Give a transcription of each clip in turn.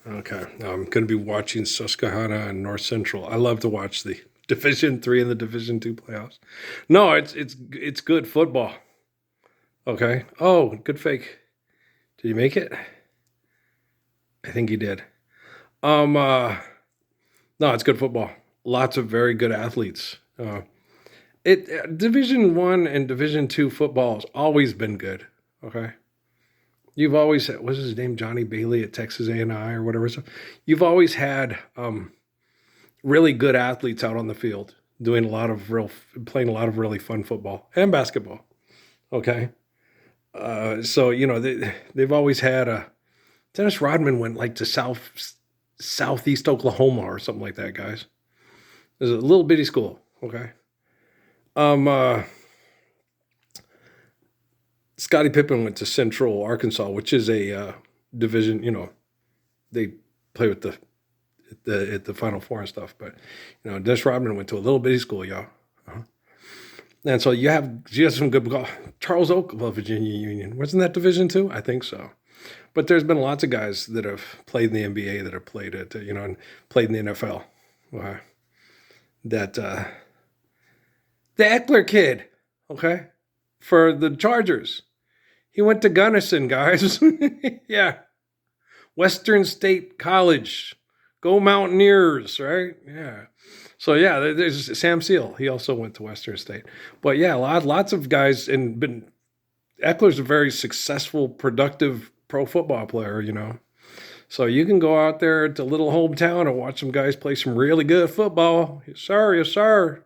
Okay. I'm going to be watching Susquehanna and North Central. I love to watch the Division 3 and the Division 2 playoffs. No, it's good football. Okay. Oh, good fake. Did you make it? I think he did. Um. Uh. No, it's good football. Lots of very good athletes. It Division 1 and Division 2 football has always been good. Okay. You've always had, what's his name, Johnny Bailey at Texas A&I or whatever. So you've always had really good athletes out on the field doing playing a lot of really fun football and basketball. Okay. So, they've always had Dennis Rodman went like to southeast Oklahoma or something like that, guys. There's a little bitty school. Okay. Um, uh, Scottie Pippen went to Central Arkansas, which is a division. They play with the Final Four and stuff. But Dennis Rodman went to a little bitty school, y'all. Uh-huh. And so you have some good Charles Oak of Virginia Union. Wasn't that Division 2? I think so. But there's been lots of guys that have played in the NBA that have played it, and played in the NFL. Uh, that the Eckler kid, okay, for the Chargers. He went to Gunnison, guys. Yeah. Western State College. Go Mountaineers, right? Yeah. So yeah, there's Sam Seal. He also went to Western State. But yeah, lots of guys and been Eckler's a very successful, productive pro football player. So you can go out there to little hometown and watch some guys play some really good football. Yes, sir. Yes, sir.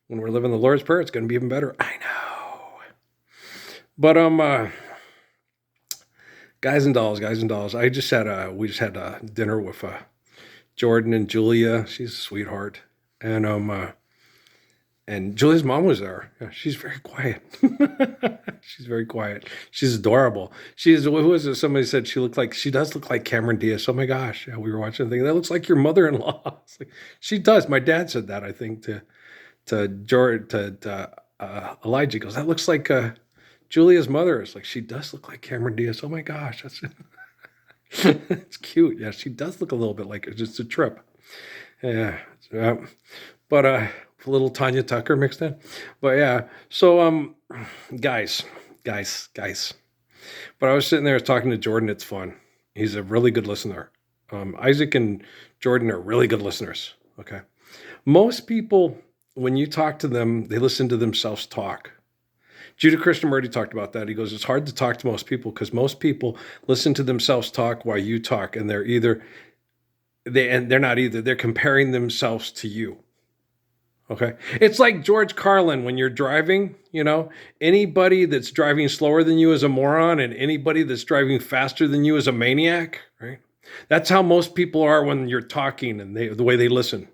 When we're living the Lord's Prayer, it's going to be even better. I know. But guys and dolls. We just had dinner with Jordan and Julia. She's a sweetheart, and Julia's mom was there. Yeah, she's very quiet. She's very quiet. She's adorable. Who was it? Somebody said she does look like Cameron Diaz. Oh my gosh! Yeah, we were watching the thing. That looks like your mother-in-law. She does. My dad said that. I think to George to Elijah. He goes, that looks like Julia's mother. It's like she does look like Cameron Diaz. Oh my gosh, that's it's cute. Yeah, she does look a little bit like her. Just a trip. Yeah, but a little Tanya Tucker mixed in. But yeah, so guys, guys. But I was sitting there talking to Jordan. It's fun. He's a really good listener. Isaac and Jordan are really good listeners. Okay, most people when you talk to them, they listen to themselves talk. Judah Krishnamurti talked about that. He goes, it's hard to talk to most people because most people listen to themselves talk while you talk, and they're comparing themselves to you. Okay. It's like George Carlin when you're driving, anybody that's driving slower than you is a moron, and anybody that's driving faster than you is a maniac, right? That's how most people are when you're talking and the way they listen.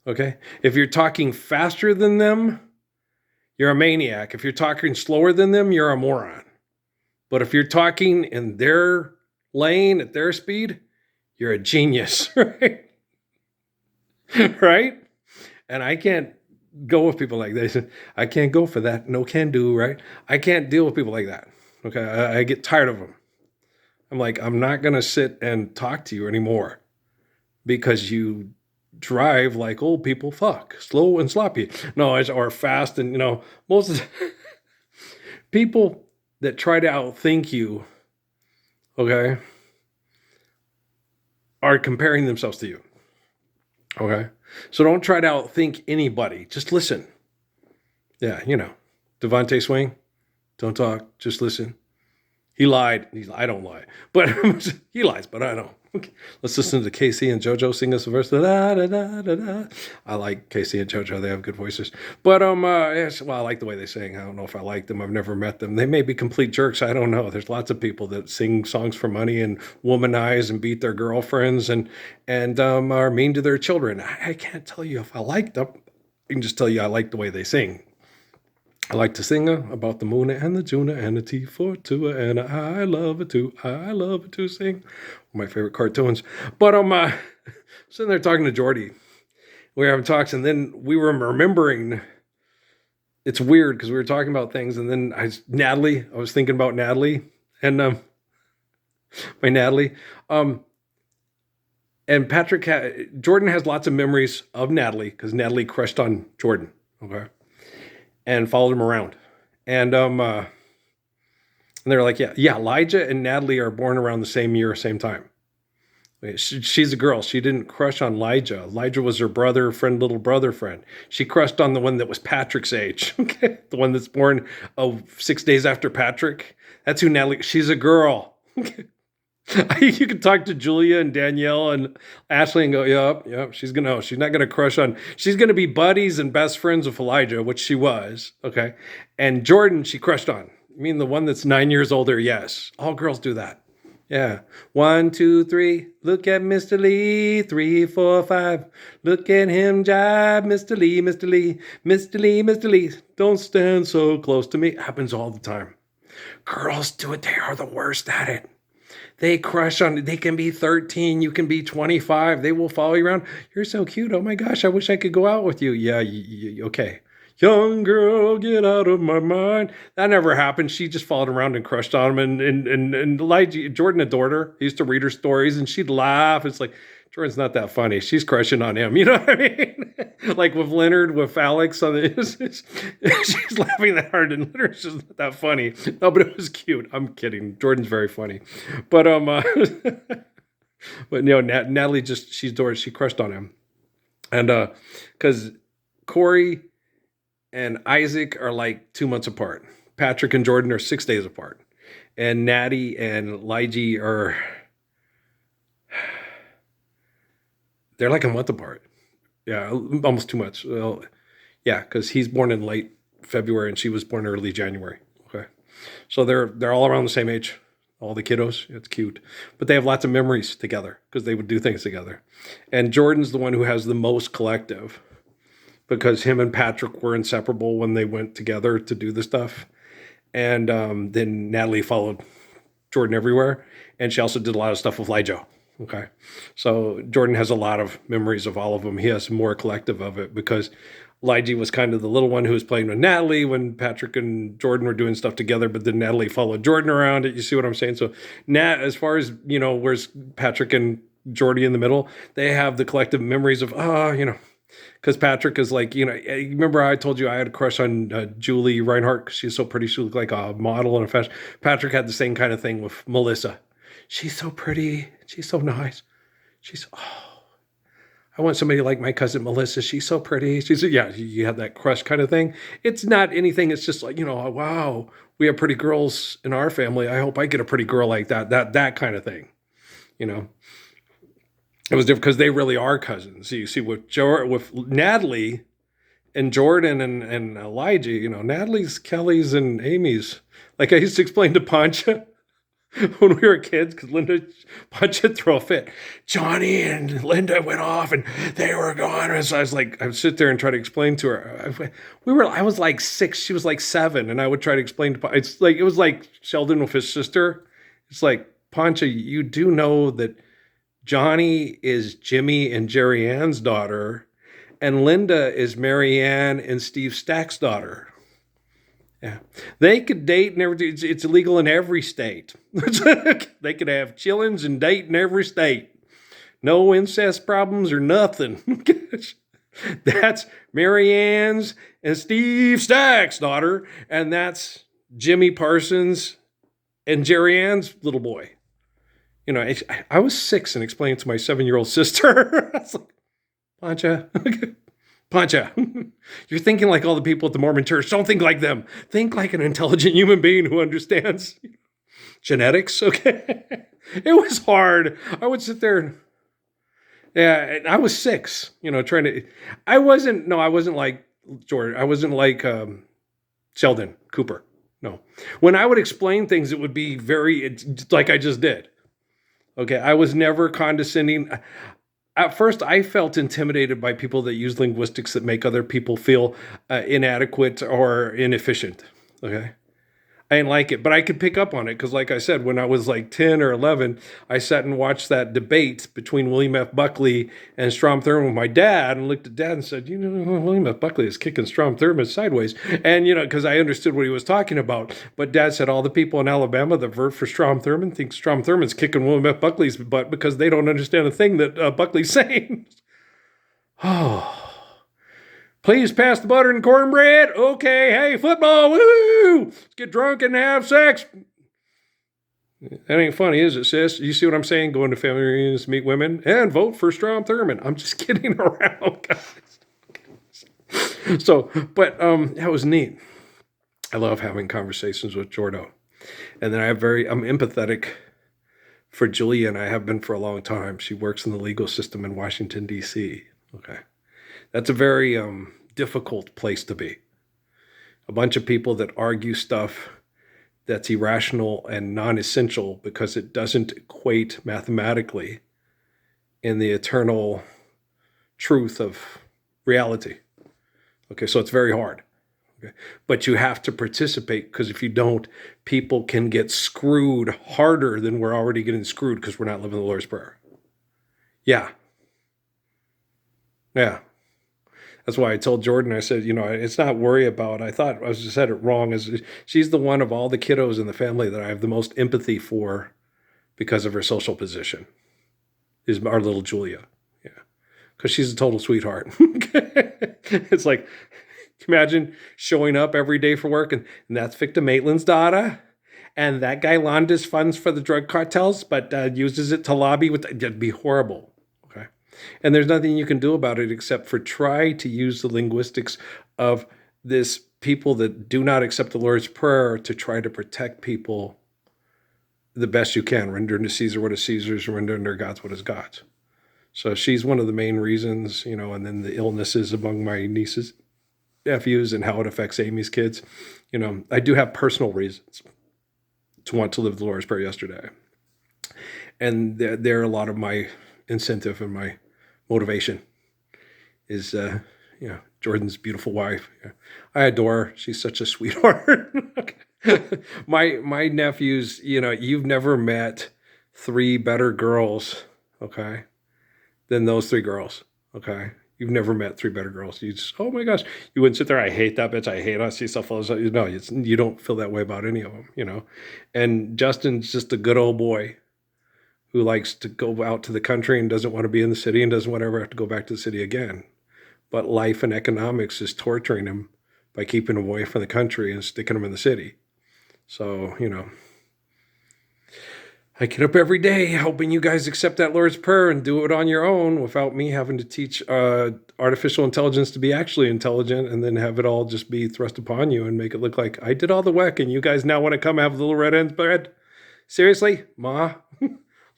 Okay. If you're talking faster than them, you're a maniac. If you're talking slower than them, you're a moron. But if you're talking in their lane at their speed, you're a genius, right? Right? And I can't go with people like that. I can't go for that. No can do, right? I can't deal with people like that. Okay. I get tired of them. I'm like, I'm not going to sit and talk to you anymore because you drive like old people. Fuck, slow and sloppy. No, or fast and most of the people that try to outthink you, okay, are comparing themselves to you. Okay, so don't try to outthink anybody. Just listen. Yeah, Devontae Swing, don't talk. Just listen. He lied. I don't lie, but he lies. But I don't. Okay. Let's listen to Casey and JoJo sing us a verse. Da, da, da, da, da. I like Casey and JoJo. They have good voices. But yes, well, I like the way they sing. I don't know if I like them. I've never met them. They may be complete jerks. I don't know. There's lots of people that sing songs for money and womanize and beat their girlfriends and are mean to their children. I can't tell you if I like them. I can just tell you I like the way they sing. I like to sing about the moon and the tuna and the T for Tua, and I love it too. I love it to sing. One of my favorite cartoons. But I'm sitting there talking to Jordy. We were having talks, and then we were remembering. It's weird because we were talking about things, and then I was thinking about Natalie, and my Natalie. And Jordan has lots of memories of Natalie because Natalie crushed on Jordan, okay, and followed him around. And they're like, yeah, Elijah and Natalie are born around the same year, same time. She's a girl. She didn't crush on Elijah. Elijah was her brother friend, little brother friend. She crushed on the one that was Patrick's age. Okay, the one that's born 6 days after Patrick. That's who Natalie. She's a girl. Okay. You can talk to Julia and Danielle and Ashley and go, yep. She's not gonna crush on. She's gonna be buddies and best friends with Elijah, which she was. Okay, and Jordan, she crushed on. I mean, the one that's 9 years older. Yes, all girls do that. Yeah. 1, 2, 3. Look at Mr. Lee. 3, 4, 5. Look at him jive. Mr. Lee, Mr. Lee, Mr. Lee, Mr. Lee. Don't stand so close to me. Happens all the time. Girls do it. They are the worst at it. They crush on, they can be 13. You can be 25. They will follow you around. You're so cute. Oh my gosh. I wish I could go out with you. Yeah. Okay. Young girl, get out of my mind. That never happened. She just followed around and crushed on him. And Elijah, Jordan adored her. He used to read her stories and she'd laugh. It's like, Jordan's not that funny. She's crushing on him. You know what I mean? Like with Leonard, with Alex. She's laughing that hard and Leonard's just not that funny. No, but it was cute. I'm kidding. Jordan's very funny. But, but Natalie she crushed on him. And, cause Corey and Isaac are like 2 months apart. Patrick and Jordan are 6 days apart. And Natty and Elijah they're like a month apart. Yeah, almost 2 months. Well, yeah, because he's born in late February and she was born early January. Okay. So they're all around the same age. All the kiddos. It's cute. But they have lots of memories together because they would do things together. And Jordan's the one who has the most collective, because him and Patrick were inseparable when they went together to do the stuff. And then Natalie followed Jordan everywhere. And she also did a lot of stuff with Elijah. Okay. So Jordan has a lot of memories of all of them. He has more collective of it because Elijah was kind of the little one who was playing with Natalie when Patrick and Jordan were doing stuff together, but then Natalie followed Jordan around it. You see what I'm saying? So as far as, where's Patrick and Jordy in the middle, they have the collective memories of, because Patrick is like, remember I told you I had a crush on Julie Reinhardt because she's so pretty. She looked like a model in a fashion. Patrick had the same kind of thing with Melissa. She's so pretty. She's so nice. I want somebody like my cousin Melissa. She's so pretty. You have that crush kind of thing. It's not anything. It's just like, wow, we have pretty girls in our family. I hope I get a pretty girl like that kind of thing. It was different because they really are cousins. You see with Natalie and Jordan and Elijah, Natalie's Kelly's and Amy's. Like I used to explain to Pancha when we were kids, because Pancha would throw a fit. Johnny and Linda went off and they were gone. And so I would sit there and try to explain to her. I was like 6, she was like 7, and I would try to explain to Pancha. It was like Sheldon with his sister. It's like, Pancha, you do know that Johnny is Jimmy and Jerry Ann's daughter, and Linda is Mary Ann and Steve Stack's daughter. Yeah. They could date and everything. It's illegal in every state. They could have chillins and date in every state. No incest problems or nothing. That's Mary Ann's and Steve Stack's daughter, and that's Jimmy Parsons and Jerry Ann's little boy. I was 6 and explained to my 7-year-old sister. I was like, Pancha, you're thinking like all the people at the Mormon church. Don't think like them. Think like an intelligent human being who understands genetics, okay? It was hard. I would sit there and I was 6, I wasn't like Jordan. I wasn't like Sheldon Cooper. No. When I would explain things, it would be like I just did. Okay, I was never condescending. At first, I felt intimidated by people that use linguistics that make other people feel inadequate or inefficient. Okay, I didn't like it, but I could pick up on it because, like I said, when I was like 10 or 11, I sat and watched that debate between William F. Buckley and Strom Thurmond with my dad, and looked at Dad and said, William F. Buckley is kicking Strom Thurmond sideways. And, because I understood what he was talking about. But Dad said all the people in Alabama that vote for Strom Thurmond think Strom Thurmond's kicking William F. Buckley's butt because they don't understand a thing that Buckley's saying. Oh. Please pass the butter and cornbread. Okay, hey, football, woo! Let's get drunk and have sex. That ain't funny, is it, sis? You see what I'm saying? Going to family reunions, meet women, and vote for Strom Thurmond. I'm just kidding around, guys. So, but that was neat. I love having conversations with Jordo. And then I'm empathetic for Julia, and I have been for a long time. She works in the legal system in Washington, D.C. Okay. That's a very difficult place to be. A bunch of people that argue stuff that's irrational and non-essential because it doesn't equate mathematically in the eternal truth of reality. Okay, so it's very hard. Okay, but you have to participate because if you don't, people can get screwed harder than we're already getting screwed because we're not living the Lord's Prayer. Yeah. That's why I told Jordan, I said, it's not worry about, I thought I said it wrong, is she's the one of all the kiddos in the family that I have the most empathy for because of her social position, is our little Julia. Yeah. Because she's a total sweetheart. It's like, imagine showing up every day for work and that's Victor Maitland's daughter. And that guy launders funds for the drug cartels, but uses it to lobby with, it'd be horrible. And there's nothing you can do about it except for try to use the linguistics of this people that do not accept the Lord's Prayer to try to protect people the best you can. Render unto Caesar what is Caesar's, render unto God's what is God's. So she's one of the main reasons, and then the illnesses among my nieces, nephews, and how it affects Amy's kids. I do have personal reasons to want to live the Lord's Prayer yesterday. And they're a lot of my incentive and my motivation is, Jordan's beautiful wife. Yeah. I adore her. She's such a sweetheart. My nephews, you've never met 3 better girls, okay, than those 3 girls, okay? You've never met 3 better girls. You just, oh my gosh, you wouldn't sit there, I hate that bitch, I hate us, she's so full of, no, you don't feel that way about any of them, And Justin's just a good old boy who likes to go out to the country and doesn't want to be in the city and doesn't want to ever have to go back to the city again. But life and economics is torturing him by keeping him away from the country and sticking him in the city. So, I get up every day hoping you guys accept that Lord's Prayer and do it on your own without me having to teach artificial intelligence to be actually intelligent and then have it all just be thrust upon you and make it look like I did all the work and you guys now want to come have Little Red Hen's bread? Seriously? Ma?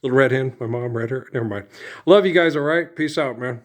Little Red Hen, my mom read her. Never mind. Love you guys, all right? Peace out, man.